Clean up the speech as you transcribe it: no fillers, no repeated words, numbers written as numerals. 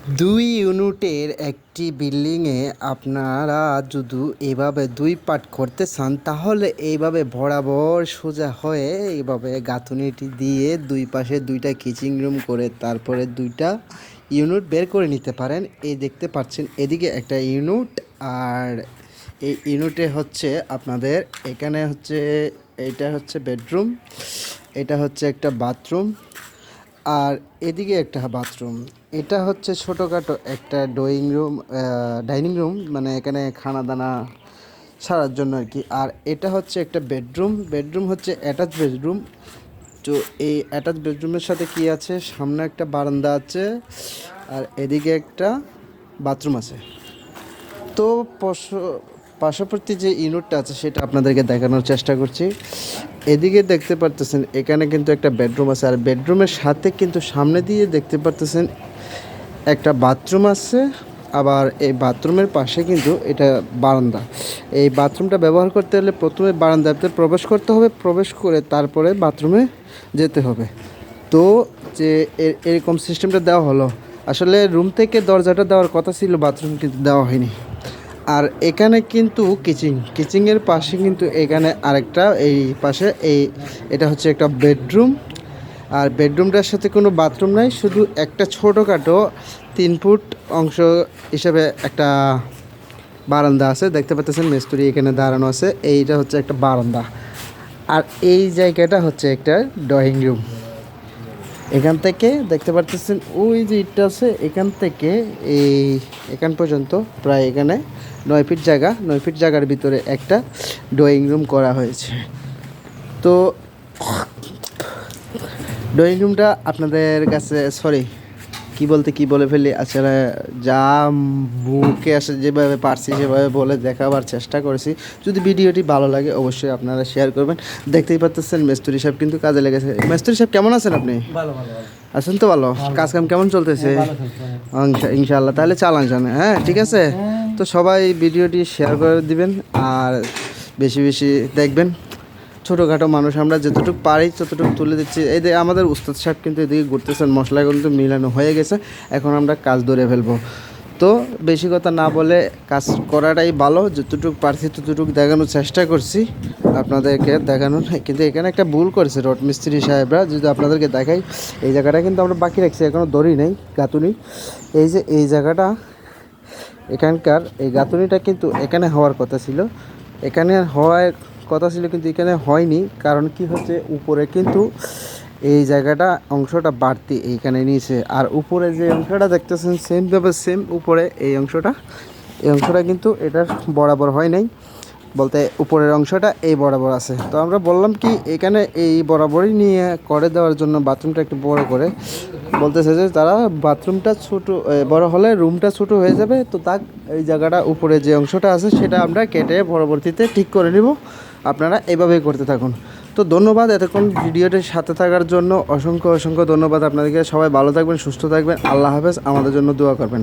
দুই ইউনিটের একটি বিল্ডিংয়ে আপনারা যদি এভাবে দুই পার্ট করতে চান তাহলে এইভাবে বরাবর সোজা হয়ে এইভাবে গাঁথুনিটি দিয়ে দুই পাশে দুইটা কিচিং রুম করে তারপরে দুইটা ইউনিট বের করে নিতে পারেন। এই দেখতে পাচ্ছেন এদিকে একটা ইউনিট, আর এই ইউনিটে হচ্ছে আপনাদের এখানে হচ্ছে এইটা হচ্ছে বেডরুম, এটা হচ্ছে একটা বাথরুম, আর এদিকে একটা বাথরুম। এটা হচ্ছে ছোটোখাটো একটা ডাইনিং রুম, মানে এখানে খানা দানা সারার জন্য আর কি। আর এটা হচ্ছে একটা বেডরুম হচ্ছে অ্যাটাচ বেডরুম। তো এই অ্যাটাচ বেডরুমের সাথে কি আছে, সামনে একটা বারান্দা আছে আর এদিকে একটা বাথরুম আছে। তো পার্শ্ববর্তী যে ইউনিটটা আছে সেটা আপনাদেরকে দেখানোর চেষ্টা করছি। এদিকে দেখতে পারতেছেন এখানে কিন্তু একটা বেডরুম আছে, আর বেডরুমের সাথে কিন্তু সামনে দিয়ে দেখতে পারতেছেন একটা বাথরুম আছে। আবার এই বাথরুমের পাশে কিন্তু এটা বারান্দা। এই বাথরুমটা ব্যবহার করতে হলে প্রথমে বারান্দাতে প্রবেশ করতে হবে, প্রবেশ করে তারপরে বাথরুমে যেতে হবে। তো যে এরকম সিস্টেমটা দেওয়া হলো। আসলে রুম থেকে দরজাটা দেওয়ার কথা ছিল, বাথরুম কিন্তু দেওয়া হয়নি। আর এখানে কিন্তু কিচিংয়ের পাশে কিন্তু এখানে আরেকটা, এই পাশে এটা হচ্ছে একটা বেডরুম। আর বেডরুমটার সাথে কোনো বাথরুম নাই, শুধু একটা ছোটোখাটো 3 ফুট অংশ হিসেবে একটা বারান্দা আছে। দেখতে পাচ্ছেন মিস্ত্রি এখানে দাঁড়ানো আছে, এইটা হচ্ছে একটা বারান্দা। আর এই জায়গাটা হচ্ছে একটা ড্রয়িং রুম। এখান থেকে দেখতে পাচ্ছেন ওই যে ইটটা আছে, এখান থেকে এখান পর্যন্ত প্রায় এখানে 9 ফিট জায়গা, 9 ফিট জায়গার ভিতরে একটা ড্রয়িং রুম করা হয়েছে। তো ড্রয়িং রুমটা আপনাদের কাছে কি বলে ফেলি আসলে, যা বুকে আসে যেভাবে পারছি সেভাবে বলে দেখাবার চেষ্টা করেছি। যদি ভিডিওটি ভালো লাগে অবশ্যই আপনারা শেয়ার করবেন। দেখতেই পাচ্ছেন মেস্তুরি সাহেব কিন্তু কাজে লেগেছে। মেস্তুরি সাহেব কেমন আছেন আপনি? আছেন তো ভালো? কাজ কাম কেমন চলতেছে? ইনশাআল্লাহ তাহলে চালান হ্যাঁ ঠিক আছে। তো সবাই ভিডিওটি শেয়ার করে দিবেন আর বেশি বেশি দেখবেন। ছোটোখাটো মানুষ আমরা যতটুকু পারি ততটুকু তুলে দিচ্ছি। এই যে আমাদের উস্তাদ সাহেব কিন্তু এদিকে ঘুরতেছেন, মশলা কিন্তু মিলানো হয়ে গেছে, এখন আমরা কাজ ধরে ফেলবো। তো বেশি কথা না বলে কাজ করাটাই ভালো, যতটুকু পারছি ততটুকু দেখানোর চেষ্টা করছি আপনাদেরকে দেখানোর। কিন্তু এখানে একটা ভুল করেছে রড মিস্ত্রি সাহেবরা, যদি আপনাদেরকে দেখাই, এই জায়গাটা কিন্তু আমরা বাকি রাখছি, এখনও দড়ি নেই, গাঁথুনি। এই যে এই জায়গাটা, এখানকার এই গাঁথুনিটা কিন্তু এখানে হওয়ার কথা ছিল, এখানে হওয়ার কথা ছিল কিন্তু এখানে হয়নি। কারণ কি হচ্ছে, উপরে কিন্তু এই জায়গাটা অংশটা বাড়তি এইখানে নিয়েছে, আর উপরে যে অংশটা দেখতেছেন সেম উপরে এই অংশটা কিন্তু এটার বরাবর হয় নাই, বলতে উপরের অংশটা এই বরাবর আছে। তো আমরা বললাম কি এখানে এই বরাবরই নিয়ে করে দেওয়ার জন্য বাথরুমটা একটু বড় করে, বলতেছে যে তারা বাথরুমটা বড় হলে রুমটা ছোটো হয়ে যাবে। তো তাক এই জায়গাটা উপরে যে অংশটা আছে সেটা আমরা কেটে পরবর্তীতে ঠিক করে নিব। আপনারা এভাবেই করতে থাকুন। তো ধন্যবাদ এতক্ষণ ভিডিওটির সাথে থাকার জন্য, অসংখ্য ধন্যবাদ আপনাদেরকে। সবাই ভালো থাকবেন, সুস্থ থাকবেন, আল্লাহ হাফেজ। আমাদের জন্য দোয়া করবেন।